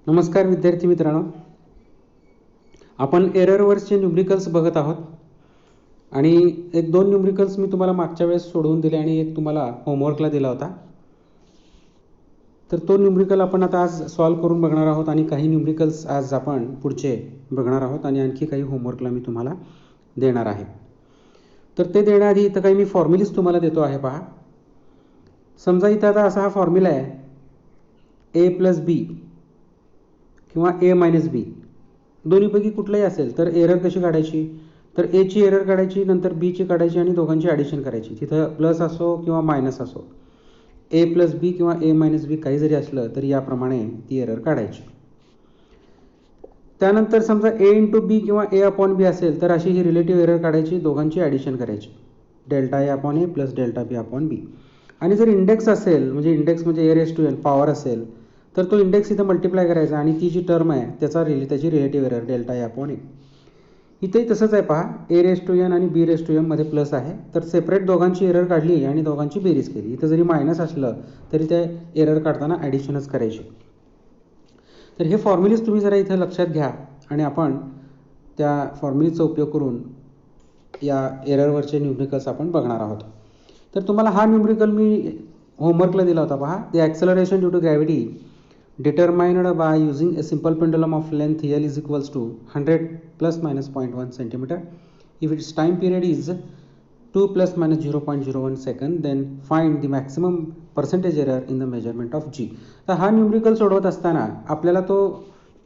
नमस्कार विद्यार्थी मित्रांनो, आपण एररवरचे न्यूमरिकल्स बघत आहोत आणि एक दोन न्यूमरिकल्स मी तुम्हाला मागच्या वेळेस सोडवून दिले आणि एक तुम्हाला होमवर्कला दिला होता. तर तो न्यूमरिकल आपण आता आज सॉल्व करून बघणार आहोत आणि काही न्यूमरिकल्स आज आपण पुढचे बघणार आहोत आणि आणखी काही होमवर्कला मी तुम्हाला देणार आहे. तर ते देण्याआधी इथं काही मी फॉर्म्युलीज तुम्हाला देतो आहे. पहा, समजा इथं आता असा हा फॉर्म्युला आहे a+b किंवा a-b, दोन्हीपैकी कुठलंही असेल तर एरर कशी काढायची, तर एची एरर काढायची, नंतर बीची काढायची आणि दोघांची ॲडिशन करायची. तिथं प्लस असो किंवा मायनस असो, a+b किंवा a-b काही जरी असलं तरी याप्रमाणे ती एरर काढायची. त्यानंतर समजा a×b किंवा a/b असेल तर अशी ही रिलेटिव्ह एरर काढायची, दोघांची ॲडिशन करायची, ΔA/a प्लस ΔB/b. आणि जर इंडेक्स असेल, म्हणजे इंडेक्स म्हणजे a⁴n पॉवर असेल, तर तो इंडेक्स इथं मल्टिप्लाय करायचा आणि ती जी टर्म आहे त्याची रिलेटिव्ह एरर ΔA/a. इथेही तसंच आहे. पहा, a⁴n आणि b⁴m मध्ये प्लस आहे, तर सेपरेट दोघांची एरर काढली आणि दोघांची बेरीज केली. इथं जरी मायनस असलं तरी त्या एरर काढताना ॲडिशनच करायची. तर हे फॉर्म्युलीज तुम्ही जरा इथं लक्षात घ्या आणि आपण त्या फॉर्म्युलीचा उपयोग करून या एररवरचे न्यूमरिकल्स आपण बघणार आहोत. तर तुम्हाला हा न्यूमरिकल मी होमवर्कला दिला होता. पहा, the acceleration due to gravity determined by using a simple pendulum of length L is equals to 100 plus minus 0.1 centimeter. If its time period is 2 plus minus 0.01 second, then find the maximum percentage error in the measurement of G. तर हा numerical सोडवत असताना आपल्याला तो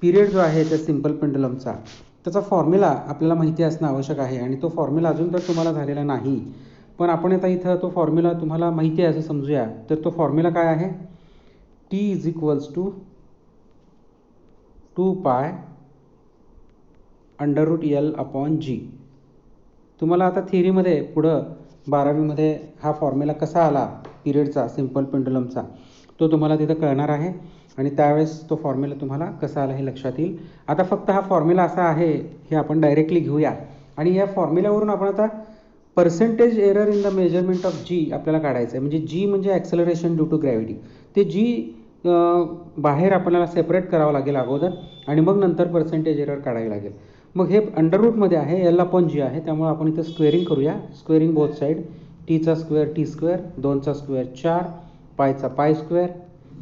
period जो आहे त्या simple पेंडुलमचा त्याचा फॉर्म्युला आपल्याला माहिती असणं आवश्यक आहे आणि तो फॉर्म्युला अजून तर तुम्हाला झालेला नाही, पण आपण आता इथं तो फॉर्म्युला तुम्हाला माहिती आहे असं समजूया. तर तो फॉर्म्युला काय आहे, T is equals to 2 pi √L/G. तुम्हाला आता थिअरीमध्ये पुढं 12वीमध्ये हा फॉर्म्युला कसा आला पिरियडचा सिम्पल पेंडुलमचा तो तुम्हाला तिथं कळणार आहे आणि त्यावेळेस तो फॉर्म्युला तुम्हाला कसा आला हे लक्षात येईल. आता फक्त हा फॉर्म्युला असा आहे हे आपण डायरेक्टली घेऊया आणि या फॉर्म्युल्यावरून आपण आता percentage error in the measurement of G आपल्याला काढायचं आहे. म्हणजे जी म्हणजे ॲक्सेलरेशन ड्यू टू ग्रॅव्हिटी. ते जी बाहेर आपल्याला सेपरेट करावं लागेल अगोदर आणि मग नंतर पर्सेंटेज एरर काढावी लागेल. मग हे अंडररूटमध्ये आहे, L/G आहे, त्यामुळे आपण इथं स्क्वेअरिंग करूया. स्क्वेअरिंग बोथ साईड, टीचा स्क्वेअर t², 2चा स्क्वेअर 4, पायचा π²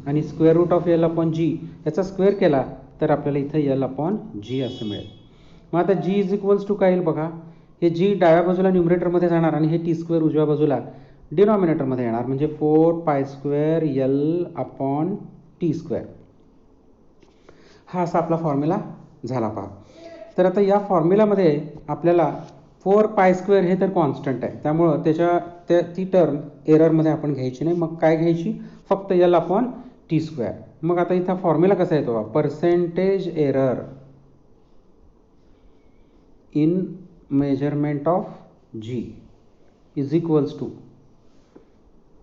आणि स्क्वेअर रूट ऑफ L/G याचा स्क्वेअर केला तर आपल्याला इथं L/G असं मिळेल. मग आता G इज इक्वल्स टू काय येईल बघा, हे G डाव्या बाजूला न्यूमरेटरमध्ये जाणार आणि हे t² उजव्या बाजूला डिनॉमिनेटरमध्ये येणार, म्हणजे 4π² L/t². हा असा आपला फॉर्म्युला झाला. पहा, तर आता या फॉर्म्युलामध्ये आपल्याला 4π² हे तर कॉन्स्टंट आहे, त्यामुळं ती टर्म एररमध्ये आपण घ्यायची नाही. मग काय घ्यायची, फक्त L/t². मग आता इथं फॉर्म्युला कसा येतो, percentage error in measurement of G is equals to,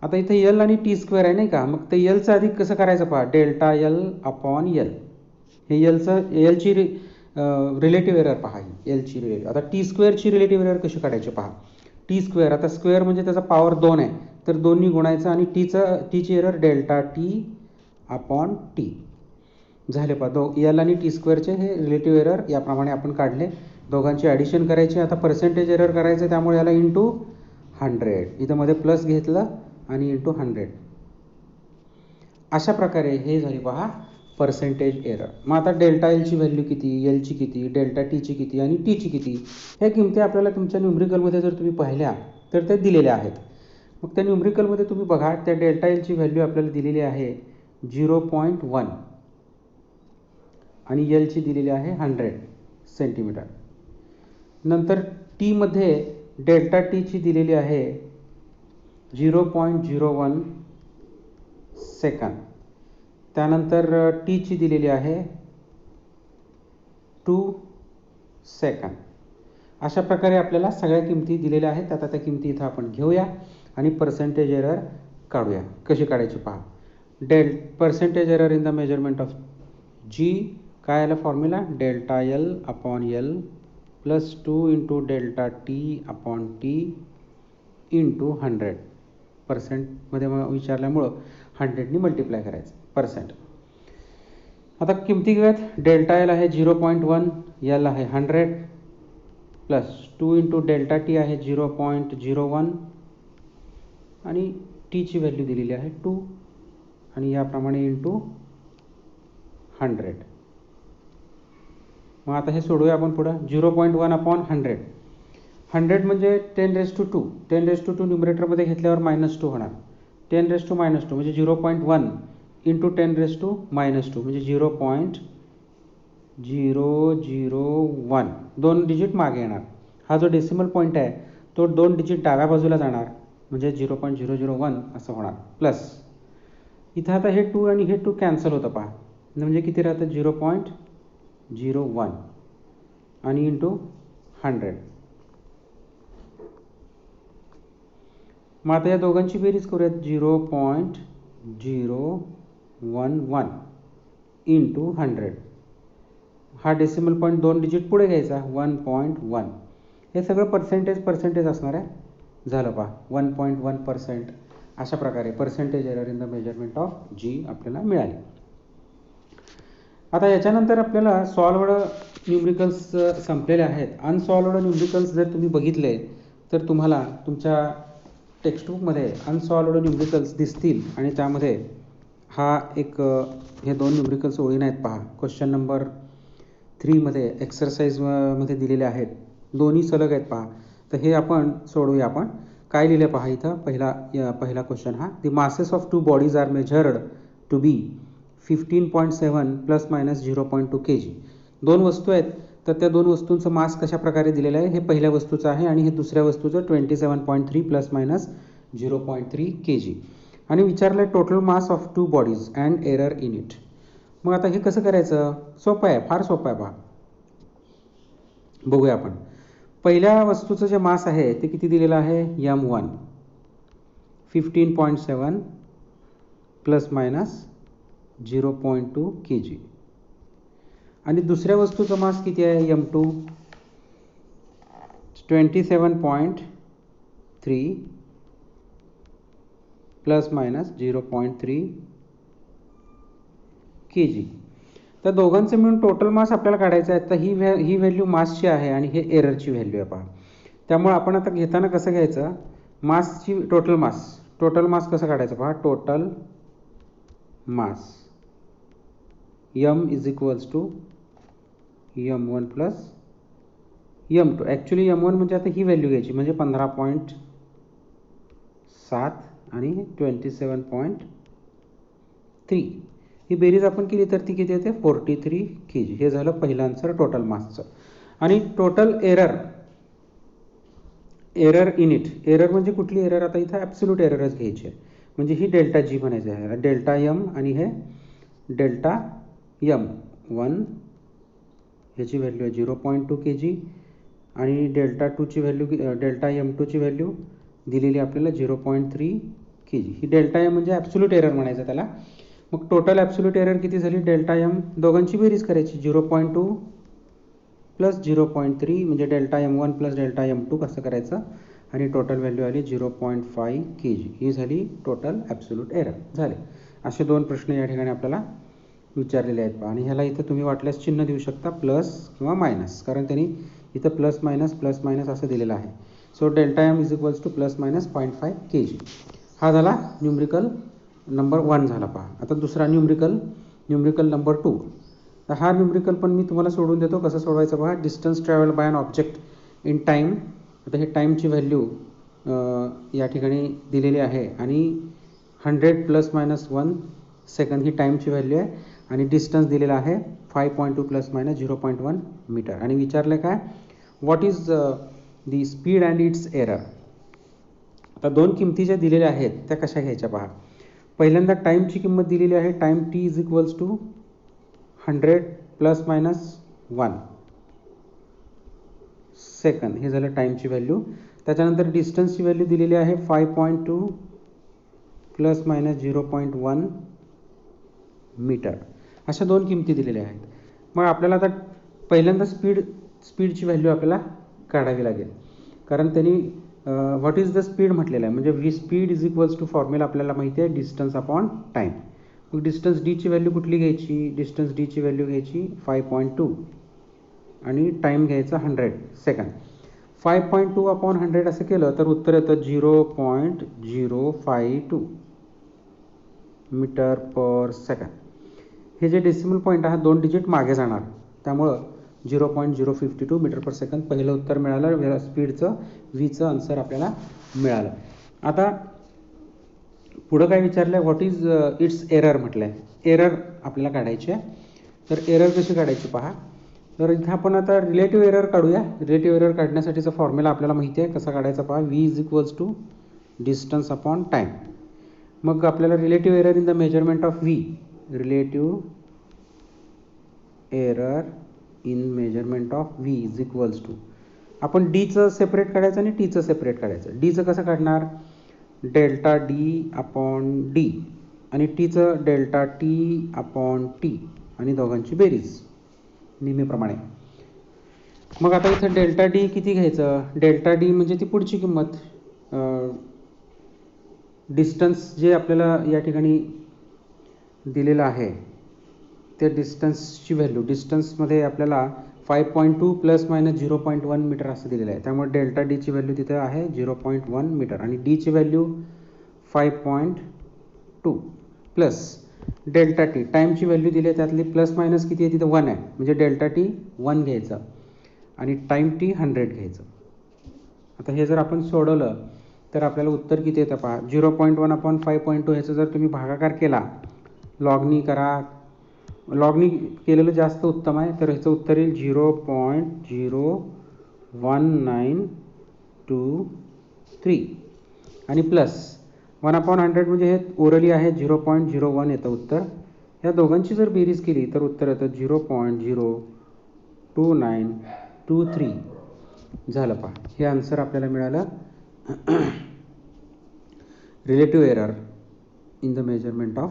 आता इथे L आणि t² आहे नाही का, मग ते Lचं अधिक कसं करायचं पहा, ΔL/L. हे Lची रिलेटिव्ह एरर पहा, Lची रिलेटिव्ह. आता t² ची रिलेटिव्ह एरर कशी काढायची पहा, t², आता स्क्वेअर म्हणजे त्याचा पॉवर 2 आहे, तर दोन्ही गुणायचं आणि टीची एरर ΔT/t झाले. पहा, L आणि t² हे रिलेटिव्ह एरर याप्रमाणे आपण काढले, दोघांची ॲडिशन करायची. आता पर्सेंटेज एरर करायचं, त्यामुळे याला इंटू 100, इथं मध्ये प्लस घेतलं आणि इंटू 100. अशा प्रकारे हे झाली पहा पर्सेंटेज एरर. मग आता ΔLची व्हॅल्यू किती, Lची किती, ΔTची किती आणि टीची किती, ह्या किमती आपल्याला तुमच्या न्यूमरिकलमध्ये जर तुम्ही पाहिल्या तर ते दिलेल्या आहेत. मग त्या न्यूमरिकलमध्ये तुम्ही बघा, त्या ΔLची व्हॅल्यू आपल्याला दिलेली आहे 0.1 आणि Lची दिलेली आहे 100 सेंटीमीटर. नंतर टीमध्ये ΔTची दिलेली आहे 0.01 सेकंद. त्यानंतर टीची दिलेली आहे 2 सेकंद. अशा प्रकारे आपल्याला सगळ्या किमती दिलेल्या आहेत. आता त्या किमती इथं आपण घेऊया आणि पर्सेंटेज एरर काढूया. कशी काढायची पहा, percentage error in the measurement of G काय आलं formula, ΔL/L plus 2 into ΔT/t into 100. पर्सेंटमध्ये विचारल्यामुळं 100नी मल्टिप्लाय करायचं पर्सेंट. आता किमती घेऊयात. डेल्टा एल आहे 0.1, एल आहे 100 प्लस 2 इंटू डेल्टा टी आहे 0.01 आणि टीची व्हॅल्यू दिलेली आहे 2 आणि याप्रमाणे इंटू 100. मग आता हे सोडूया आपण पुढं. 0.1 अपॉन 100. 100 म्हणजे 10⁻². 10⁻² न्युमरेटरमध्ये घेतल्यावर -2 होणार. 10⁻² म्हणजे 0.1 इंटू 10⁻² म्हणजे 0.001. 2 डिजिट मागे येणार. हा जो डेसिमल पॉईंट आहे तो 2 डिजिट डाव्या बाजूला जाणार म्हणजे 0.001 असं होणार. प्लस इथं आता हे 2 आणि हे 2 कॅन्सल होतं पहा. म्हणजे किती राहतं 0.01 आणि इंटू 100. मग आता या दोघांची बेरीज करूयात. 0.011 इंटू 100. हा डेसिमल पॉईंट 2 डिजिट पुढे घ्यायचा 1.1. हे सगळं पर्सेंटेज असणार आहे. झालं पहा 1.1%. अशा प्रकारे percentage error in the measurement of G आपल्याला मिळाली. आता याच्यानंतर आपल्याला सॉल्व्ड न्यूमरिकल्स संपलेले आहेत. अनसॉल्व्ड न्यूमरिकल्स जर तुम्ही बघितले तर तुम्हाला तुमच्या टेक्स्टबुकमध्ये अनसॉल्व्ड न्यूमरिकल्स दिसतील आणि त्यामध्ये हा एक हे 2 न्यूमरिकल्स ओळीने आहेत पहा. क्वेश्चन नंबर 3 मध्ये एक्सरसाइजमध्ये दिलेले आहेत. दोन्ही सलग आहेत पहा. तर हे आपण सोडवूया. आपण काय लिहिले पहा इथं. पहिला क्वेश्चन हा. The masses of 2 bodies are measured to be 15.7 plus minus 0.2 kg. 2 वस्तू आहेत तर त्या 2 वस्तूंचं मास कशा प्रकारे दिलेलं आहे. हे पहिल्या वस्तूचं आहे आणि हे दुसऱ्या वस्तूचं 27.3 प्लस मायनस 0.3 kg. आणि विचारलं आहे total mass of 2 bodies and error in it. मग आता हे कसं करायचं. सोपं आहे, फार सोपं आहे पहा. बघूया आपण. पहिल्या वस्तूचं जे मास आहे ते किती दिलेलं आहे m1 15.7 प्लस मायनस 0.2 kg. आणि दुसऱ्या वस्तूचं मास किती आहे m2 27.3 प्लस मायनस 0.3 kg. तर दोघांचं मिळून टोटल मास आपल्याला काढायचं आहे. तर ही व्हॅल्यू मासची आहे आणि हे एररची व्हॅल्यू आहे पहा. त्यामुळे आपण आता घेताना कसं घ्यायचं. मासची टोटल मास कसं काढायचं पहा. Total mass m is equals to m1 plus m2. Actually m1 म्हणजे आता ही व्हॅल्यू घ्यायची म्हणजे 15.7 आणि 27.3. ही बेरीज आपण केली तर ती किती येते 43 kg. हे झालं पहिलं आन्सर टोटल मासचं. आणि total error in it. Error म्हणजे कुठली एरर. आता इथं ॲब्सोल्यूट एररच घ्यायची आहे. म्हणजे ही डेल्टा जी म्हणायची आहे. डेल्टा m आणि हे डेल्टा m1 ह्याची व्हॅल्यू आहे 0.2 kg आणि डेल्टा 2ची व्हॅल्यू डेल्टा m2ची व्हॅल्यू दिलेली आपल्याला 0.3 kg. ही डेल्टा m म्हणजे ॲब्सोल्यूट एरर म्हणायचं त्याला. मग टोटल ॲब्सोल्यूट एरर किती झाली. डेल्टा m दोघांची बेरीज करायची 0.2 प्लस 0.3 म्हणजे delta m1 plus delta m2 कसं करायचं आणि टोटल व्हॅल्यू आली 0.5 kg. ही झाली टोटल ॲब्सोल्यूट एरर. झाले. असे 2 प्रश्न या ठिकाणी आपल्याला विचारलेले आहेत पहा. आणि ह्याला इथं तुम्ही वाटल्यास चिन्ह देऊ शकता प्लस किंवा मायनस. कारण त्यांनी इथं प्लस मायनस असं दिलेलं आहे. So delta m is equals two plus minus 0.5 kg. हा झाला न्यूमरिकल नंबर 1 झाला पहा. आता दुसरा न्यूमरिकल नंबर 2. तर हा न्यूमरिकल पण मी तुम्हाला सोडून देतो. कसं सोडवायचं पहा. Distance travel by an object in time. आता हे टाईमची व्हॅल्यू या ठिकाणी दिलेली आहे आणि 100 प्लस मायनस 1 सेकंद ही टाईमची व्हॅल्यू आहे आणि डिस्टन्स दिलेला आहे 5.2 प्लस मायनस 0.1 मीटर. आणि विचारलं काय what is the speed and it's error. आता 2 किमती ज्या दिलेल्या आहेत त्या कशा घ्यायच्या पहा. पहिल्यांदा टाईमची किंमत दिलेली आहे. Time t is equals to 100 plus minus 1 second. हे झालं टाईमची व्हॅल्यू. त्याच्यानंतर डिस्टन्सची व्हॅल्यू दिलेली आहे 5.2 प्लस मायनस 0.1 मीटर. अशा 2 किमती दिलेल्या आहेत. मग आपल्याला आता पहिल्यांदा स्पीडची व्हॅल्यू आपल्याला काढावी लागेल. कारण त्यांनी व्हॉट इज द स्पीड म्हटलेलं आहे. म्हणजे speed is equals to formula आपल्याला माहिती आहे डिस्टन्स अपॉन टाईम. मग डिस्टन्स डीची व्हॅल्यू कुठली घ्यायची, डिस्टन्स डीची व्हॅल्यू घ्यायची 5.2 आणि टाईम घ्यायचा 100 सेकंड. 5.2 अपॉन 100 असं केलं तर उत्तर येतं 0.052 मीटर पर सेकंड. हे जे डेसिमल पॉईंट आहे 2 डिजिट मागे जाणार, त्यामुळं 0.052 मीटर पर सेकंड पहिलं उत्तर मिळालं. स्पीडचं व्हीचं आन्सर आपल्याला मिळालं. आता पुढं काय विचारलं आहे, व्हॉट इज इट्स एरर म्हटलं आहे. एरर आपल्याला काढायची आहे. तर एरर कशी काढायची पहा. तर इथं आपण आता रिलेटिव्ह एरर काढूया. रिलेटिव्ह एरर काढण्यासाठीचा फॉर्म्युला आपल्याला माहिती आहे, कसा काढायचा पहा. V is equals to distance upon time. मग आपल्याला relative error in the measurement of V, relative error in measurement of V is equals to, आपण डीचं सेपरेट काढायचं आणि टीचं सेपरेट काढायचं. डीचं कसं काढणार, डेल्टा डी अपॉन डी, आणि टीचं डेल्टा टी अपॉन टी, आणि दोघांची बेरीज नेहमीप्रमाणे. मग आता इथं डेल्टा डी किती घ्यायचं, डेल्टा डी म्हणजे ती पुढची किंमत, डिस्टन्स जे आपल्याला या ठिकाणी दिलेलं आहे त्या डिस्टन्सची व्हॅल्यू, डिस्टन्समध्ये आपल्याला 5.2 प्लस मायनस 0.1 मीटर असं दिलेलं आहे. त्यामुळे डेल्टा डीची व्हॅल्यू तिथं आहे 0.1 मीटर आणि डीची व्हॅल्यू 5.2 प्लस डेल्टा टी, टाईमची व्हॅल्यू दिली आहे त्यातली प्लस मायनस किती आहे तिथं 1 आहे, म्हणजे डेल्टा टी 1 घ्यायचं आणि टाईम टी 100 घ्यायचं. आता हे जर आपण सोडवलं तर आपल्याला उत्तर किती येतं पहा. 0.1 अपॉन 5.2 ह्याचा जर तुम्ही भागाकार केला, लॉगनी करा, लॉगनी केलेलं जास्त उत्तम आहे, तर ह्याचं उत्तर येईल 0.01923 आणि प्लस 1/100 म्हणजे हे ओरली आहे 0.01 येतं उत्तर. या दोघांची जर बेरीज केली तर उत्तर येतं 0.02923 झालं पहा. हे आन्सर आपल्याला मिळालं relative error in the measurement of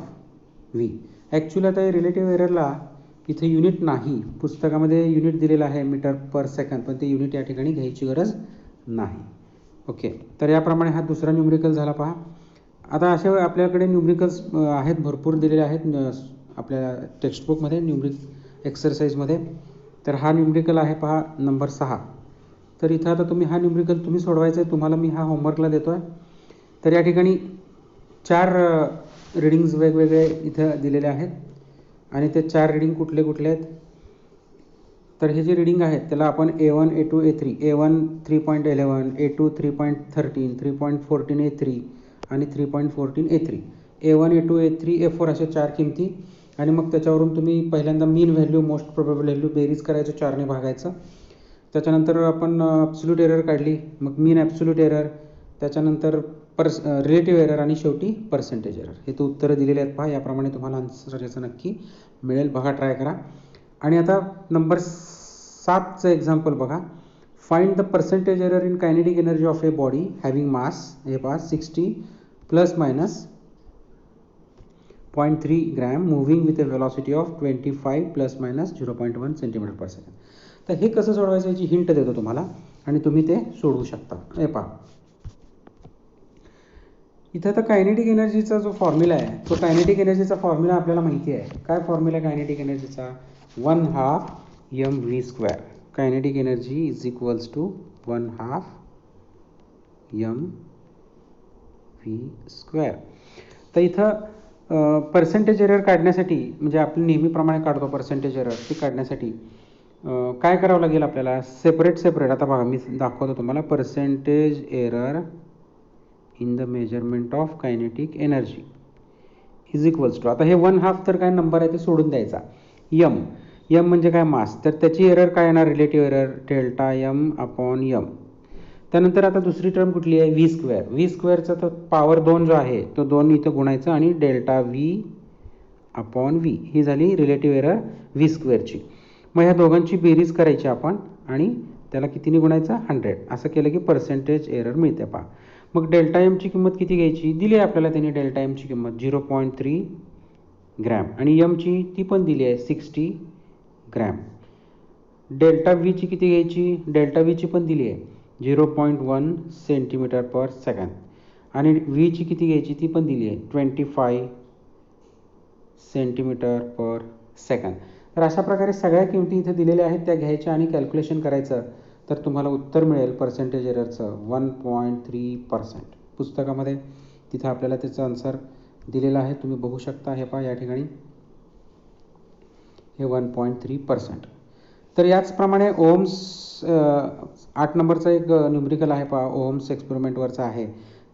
V. Actually आता रिलेटिव्ह एररला इथे युनिट नाही, पुस्तकामध्ये युनिट दिलेलं आहे मीटर पर सेकंड, पण ते युनिट या ठिकाणी घ्यायची गरज नाही. ओके, तर याप्रमाणे हा दुसरा न्यूमरिकल झाला पहा. आता असे आपल्याकडे न्यूमरिकल्स आहेत, भरपूर दिलेले आहेत आपल्या टेक्स्टबुकमध्ये न्यूमरिक एक्सरसाइजमध्ये. तर हा न्यूमरिकल आहे पहा नंबर 6. तर इथं आता तुम्ही हा न्यूमरिकल तुम्ही सोडवायचा आहे, तुम्हाला मी हा होमवर्कला देतो आहे. तर या ठिकाणी 4 रीडिंग्ज वेगवेगळे इथं दिलेले आहेत आणि ते 4 रीडिंग कुठले कुठले आहेत. तर हे जे रीडिंग आहेत त्याला आपण A1, A2, A3, A1 3.11, A2 3.13, 3.14 A3 आणि 3.14 A3, A1, A2, A3, A4 अशा 4 किमती. आणि मग त्याच्यावरून तुम्ही पहिल्यांदा मीन व्हॅल्यू, मोस्ट प्रोबेबल व्हॅल्यू बेरीज करायचं, 4ने भागायचं. त्याच्यानंतर आपण ॲब्सोल्यूट एरर काढली, मग मीन ॲब्सोल्यूट एरर, त्याच्यानंतर रिलेटिव्ह एरर आणि शेवटी पर्सेंटेज एरर. हे तो उत्तरं दिलेले आहेत पहा. याप्रमाणे तुम्हाला आन्सर याचं नक्की मिळेल, बघा, ट्राय करा. आणि आता नंबर 7चं एक्झाम्पल बघा. Find the percentage error in kinetic energy of a body having mass, हे पहा 60 plus minus 0.3 gram moving with a velocity of 25 plus minus 0.1 centimetre per second. तर हे कसं सोडवायचं याची हिंट देतो तुम्हाला आणि तुम्ही ते सोडवू शकता. हे पहा, इथं आता कायनेटिक एनर्जीचा जो फॉर्म्युला आहे, तो कायनेटिक एनर्जीचा फॉर्म्युला आपल्याला माहिती आहे. काय फॉर्म्युला आहे कायनेटिक एनर्जीचा, 1/2 mv². Kinetic energy is equals to 1/2 mv². तर इथं पर्सेंटेज एरर काढण्यासाठी, म्हणजे आपण नेहमीप्रमाणे काढतो पर्सेंटेज एरर, ती काढण्यासाठी काय करावं लागेल आपल्याला, सेपरेट. आता बघा मी दाखवतो तुम्हाला. Percentage error in the measurement of kinetic energy is equals to, आता हे 1/2 तर काय नंबर आहे ते सोडून द्यायचा, यम म्हणजे काय, मास. तर त्याची एरर काय येणार, relative error, delta M upon M. त्यानंतर आता दुसरी टर्म कुठली आहे, v². v²चा तर पॉवर 2 जो आहे तो 2 इथं गुणायचा आणि डेल्टा व्ही अपॉन व्ही, ही झाली रिलेटिव्ह एरर v²ची. मग ह्या दोघांची बेरीज करायची आपण आणि त्याला कितीने गुणायचं, 100. असं केलं की पर्सेंटेज एरर मिळते पहा. मग डेल्टा एमची किंमत किती घ्यायची, दिली आहे आपल्याला त्यांनी डेल्टा एमची किंमत 0.3 ग्रॅम आणि यमची ती पण दिली आहे 60 ग्रॅम. डेल्टा व्हीची किती घ्यायची, डेल्टा व्हीची पण दिली आहे 0.1 सेंटीमीटर पर सेकंड आणि व्हीची किती घ्यायची ती पण दिली आहे 25 सेंटीमीटर पर सेकंद. तर अशा प्रकारे सगळ्या किमती इथे दिलेल्या आहेत, त्या घ्यायच्या आणि कॅल्क्युलेशन करायचं. तर तुम्हाला उत्तर मिळेल पर्सेंटेज एररचं 1.3%. पुस्तकामध्ये तिथं आपल्याला त्याचं आन्सर दिलेलं आहे, तुम्ही बघू शकता. हे पहा या ठिकाणी हे 1.3%. तर याचप्रमाणे ओम्स 8 नंबरचा एक न्यूमरिकल आहे पहा, ओम्स एक्सपेरिमेंटवरचा आहे.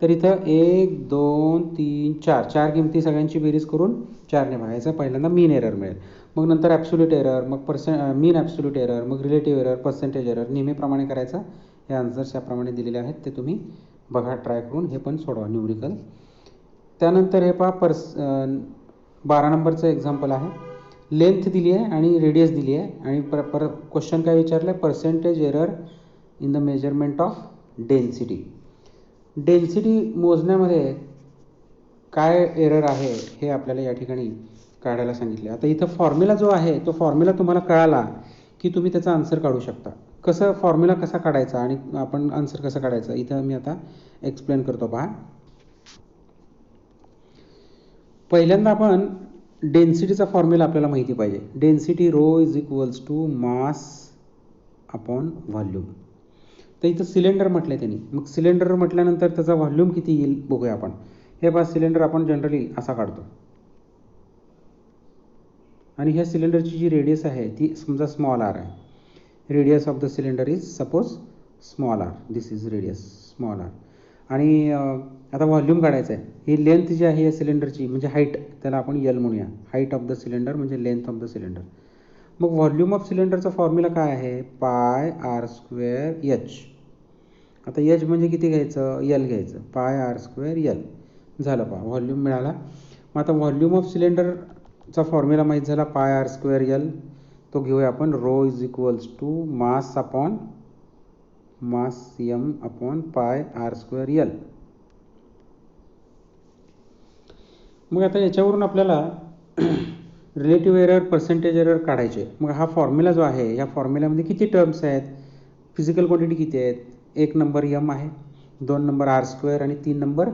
तर इथं 1 2 3 4 4 किमती सगळ्यांची बेरीज करून 4ने भागायचं. पहिल्यांदा मीन एरर मिळेल, मग नंतर ॲब्सोल्यूट एरर, मग मीन ॲब्सोल्यूट एरर, मग रिलेटिव्ह एरर, पर्सेंटेज एरर. नेहमीप्रमाणे करायचं. हे आन्सर्स याप्रमाणे दिलेले आहेत, ते तुम्ही बघा ट्राय करून, हे पण सोडवा न्यूमरिकल. त्यानंतर हे पहा 12 नंबरचं एक्झाम्पल आहे. लेंथ दिली आहे आणि रेडियस दिली आहे आणि क्वेश्चन काय विचारलं आहे, percentage error in the measurement of density. Density मोजण्यामध्ये काय एरर आहे हे आपल्याला या ठिकाणी काढायला सांगितले. आता इथं फॉर्म्युला जो आहे तो फॉर्म्युला तुम्हाला कळाला की तुम्ही त्याचा आन्सर काढू शकता. कसं फॉर्म्युला कसा काढायचा आणि आपण आन्सर कसं काढायचं इथं मी आता एक्सप्लेन करतो पहा. पहिल्यांदा आपण डेन्सिटीचा फॉर्म्युला आपल्याला माहिती पाहिजे. Density rho is equals to mass upon volume. तर इथं सिलेंडर म्हटलं आहे त्यांनी, मग सिलेंडर म्हटल्यानंतर त्याचा व्हॉल्यूम किती येईल बघूया आपण. हे बघा सिलेंडर आपण जनरली असा काढतो आणि ह्या सिलेंडरची जी रेडियस आहे ती समजा स्मॉल आर आहे. Radius of the cylinder is suppose small R, this is radius small R. आणि आता व्हॉल्यूम काढायचं आहे. ही लेंथ जी आहे या सिलेंडरची म्हणजे हाईट, त्याला आपण यल म्हणूया. हाईट ऑफ द सिलेंडर म्हणजे लेंथ ऑफ द सिलेंडर. मग व्हॉल्यूम ऑफ सिलेंडरचा फॉर्म्युला काय आहे, पाय आर स्क्वेअर एच. आता एच म्हणजे किती घ्यायचं, यल घ्यायचं. पाय आर स्क्वेअर यल झालं पहा, व्हॉल्यूम मिळाला. मग आता व्हॉल्यूम ऑफ सिलेंडरचा फॉर्म्युला माहीत झाला, पाय आर स्क्वेअर यल. तो घेऊया आपण, rho is equals to mass upon mass M upon pi R square L. मग आता याच्यावरून आपल्याला रिलेटिव्ह एरर, पर्सेंटेज एरर काढायचे. मग हा फॉर्म्युला जो आहे या फॉर्म्युल्यामध्ये किती टर्म्स आहेत, फिजिकल क्वांटिटी किती आहेत. 1 नंबर एम आहे, 2 नंबर आर स्क्वेअर आणि 3 नंबर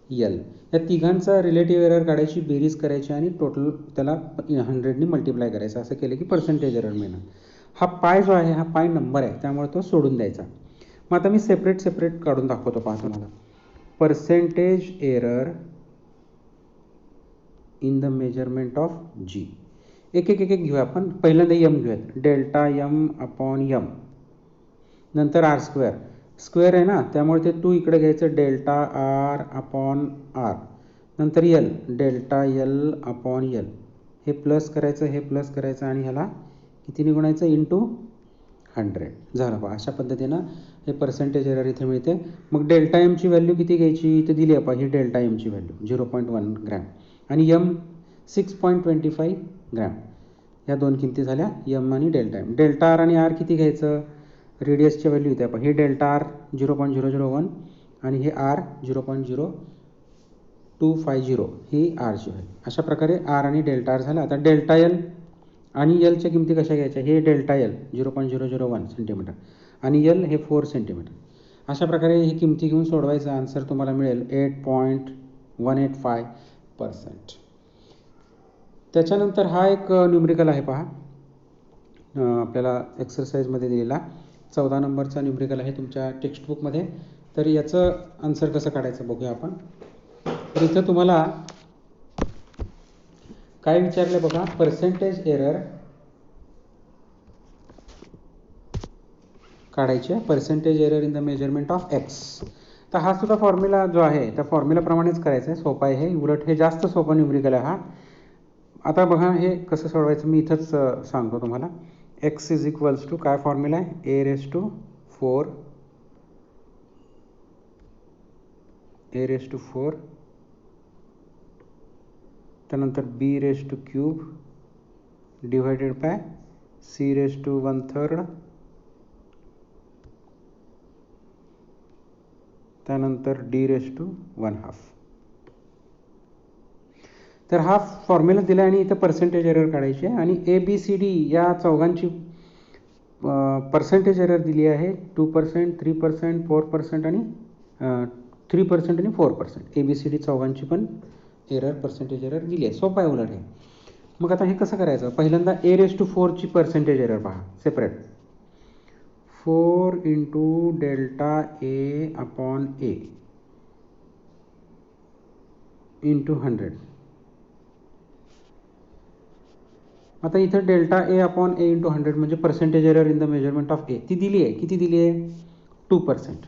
यल. या तिघांचा रिलेटिव्ह एरर काढायची, बेरीज करायची आणि टोटल त्याला 100ने मल्टिप्लाय करायचं. असं केलं की पर्सेंटेज एरर मिळणार. हा पाय जो आहे हा पाय नंबर आहे, त्यामुळे तो सोडून द्यायचा. मग आता मी सेपरेट काढून दाखवतो पहा तुम्हाला. Percentage error in the measurement of G. एक घेऊया आपण. पहिल्यांदा यम घेऊयात, डेल्टा यम अपॉन यम. नंतर आर स्क्वेअर, स्क्वेअर आहे ना त्यामुळे ते 2 इकडे घ्यायचं, डेल्टा आर अपॉन आर. नंतर L, delta L upon L. हे प्लस करायचं, हे प्लस करायचं आणि ह्याला कितीने गुणायचं, इंटू 100. झालं पहा. अशा पद्धतीनं हे पर्सेंटेज एरर इथे मिळते. मग डेल्टा एमची व्हॅल्यू किती घ्यायची, इथे दिली आहे पहा ही डेल्टा एमची व्हॅल्यू 0.1 ग्रॅम आणि यम 6.25 ग्रॅम. या दोन किमती झाल्या यम आणि डेल्टा एम. डेल्टा आर आणि आर किती घ्यायचं, रेडियसची व्हॅल्यू इथे पहा. हे डेल्टा आर 0.001 आणि हे आर 0.0250 ही आरची व्हॅल्यू. अशा प्रकारे आर आणि डेल्टा आर झाला. आता डेल्टा एल आणि एलच्या किमती कशा घ्यायच्या, हे डेल्टा एल 0.001 सेंटीमीटर आणि एल हे 4 सेंटीमीटर. अशा प्रकारे ही किमती घेऊन सोडवायचं, आन्सर तुम्हाला मिळेल 8.185%. त्याच्यानंतर हा एक न्यूमरिकल आहे पहा, आपल्याला एक्सरसाइजमध्ये दिलेला 14 नंबरचा न्यूमरिकल आहे तुमच्या टेक्स्टबुकमध्ये. तर याचं आन्सर कसं काढायचं बघूया आपण. तर इथं तुम्हाला काय विचारलं बघा, पर्सेंटेज एरर काढायचे, percentage error in the measurement of x. तर हा सुद्धा फॉर्म्युला जो आहे त्या फॉर्म्युलाप्रमाणेच करायचं आहे, सोपा आहे हे. उलट हे जास्त सोपा न्यूमरिकल आहे हा. आता बघा हे कसं सोडवायचं मी इथंच सांगतो तुम्हाला. एक्स इज इक्वल्स टू काय फॉर्म्युला आहे, a raised to 4 त्यानंतर b raised to cube divided by c raised to 1/3 त्यानंतर d raised to 1/2. तर हा फॉर्म्युला दिला आणि इथं पर्सेंटेज एरर काढायची आहे आणि ABCD या चौघांची पर्सेंटेज एरर दिली आहे 2%, 3%, 4% आणि 3% आणि 4%. ABCD चौघांची पण एरर पर्सेंटेज एरर दिली आहे. सोपं आहे उलट हे. मग आता हे कसं करायचं, पहिल्यांदा a⁴ ची पर्सेंटेज एरर पहा separate. 4 into delta A upon A into 100. आता इथं delta A upon A into 100 म्हणजे percentage error in the measurement of A ती दिली आहे. किती दिली आहे, 2%.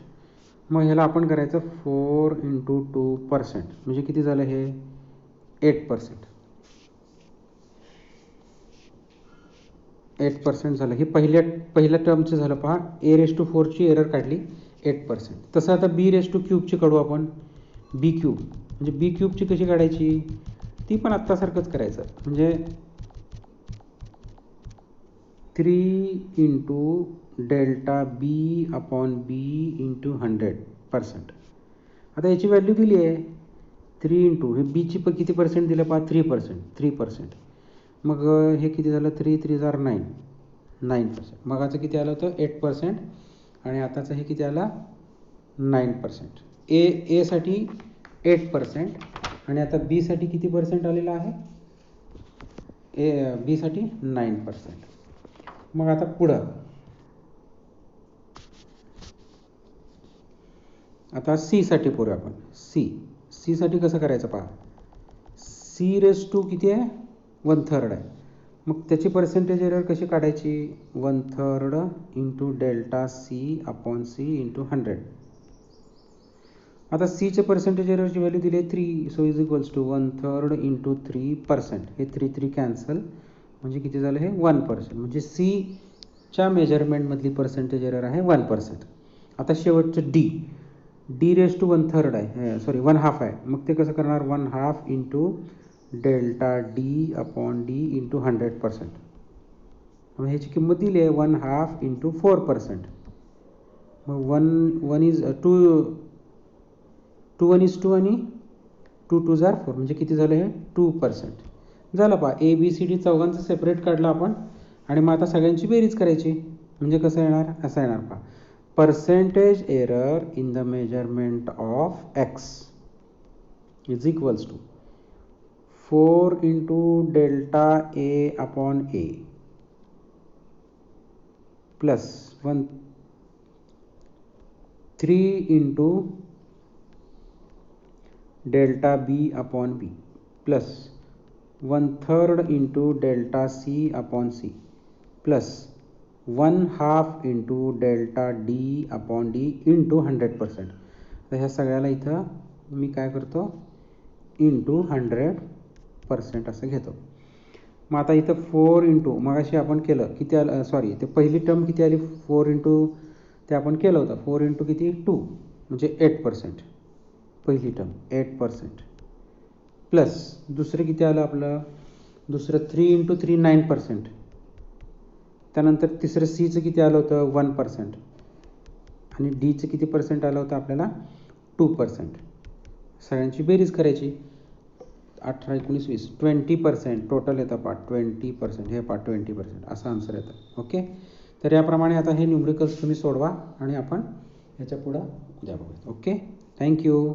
मग ह्याला आपण करायचं 4 इंटू 2% म्हणजे किती झालं हे 8%. 8% झालं. हे पहिल्या टर्मचं झालं पहा. a⁴ ची एरर काढली 8%. तसं आता b⁵ काढू आपण. b³ म्हणजे b³ कशी काढायची, ती पण आत्तासारखंच करायचं. म्हणजे 3 इंटू डेल्टा बी अपॉन बी इंटू 100%. आता याची व्हॅल्यू दिली आहे 3 इंटू हे बीची किती पर्सेंट दिलं पहा 3%. मग हे किती झालं 3 3 जार 9%. मगाचं किती आलं होतं 8% आणि आताचं हे किती आलं 9%. ए साठी 8% आणि आता बी साठी किती पर्सेंट आलेला आहे, बी साठी 9%. मग आता पुढं आता सी साठी पुढे आपण सी साठी कसं करायचं पहा. c⁻² किती आहे 1/3 आहे. मग त्याची पर्सेंटेज एरर कशी काढायची, 1/3 into delta C upon C into 100. आता सीचे पर्सेंटेज एररची व्हॅल्यू दिली आहे 3. So is equals to 1/3 into 3%. हे 3 कॅन्सल म्हणजे किती झालं हे 1%. म्हणजे सीच्या मेजरमेंटमधली पर्सेंटेज एरर आहे 1%. आता शेवटचं d⁻1/3 आहे, सॉरी 1/2 आहे. मग ते कसं करणार 1/2 into delta D upon D into 100%. मग ह्याची किंमत दिली आहे 1/2 इंटू 4%. मग 1 इज 2 1 इज 2 आणि 2 2 जार 4 म्हणजे किती झालं हे 2%. झालं पहा. ABCD चौघांचं सेपरेट काढलं आपण आणि मग आता सगळ्यांची बेरीज करायची. म्हणजे कसं येणार, असं येणार पहा. Percentage error in the measurement of x is equals to 4 into delta A upon A plus 3 into delta B upon B plus 1/3 into delta C upon C plus 1/2 into delta D upon D into 100%. तर ह्या सगळ्याला इथं मी काय करतो into 100% असं घेतो. मग आता इथं 4 इंटू मगाशी आपण केलं किती आलं, सॉरी ते पहिली टर्म किती आली 4 इंटू ते आपण केलं होतं 4 इंटू किती 2 म्हणजे 8%. पहिली टर्म 8% प्लस दुसरं किती आलं आपलं, दुसरं 3 इंटू 3 9%. त्यानंतर तिसरं सीचं किती आलं होतं 1% आणि डीचं किती पर्सेंट आलं होतं आपल्याला 2%. सगळ्यांची बेरीज करायची. 18 19 20 20% टोटल येतं पहा 20%. हे पहा 20% असं आन्सर येतं. ओके. तर याप्रमाणे आता हे न्यूमरिकल्स तुम्ही सोडवा आणि आपण ह्याच्या पुढं उद्या बघूया. ओके. थँक्यू.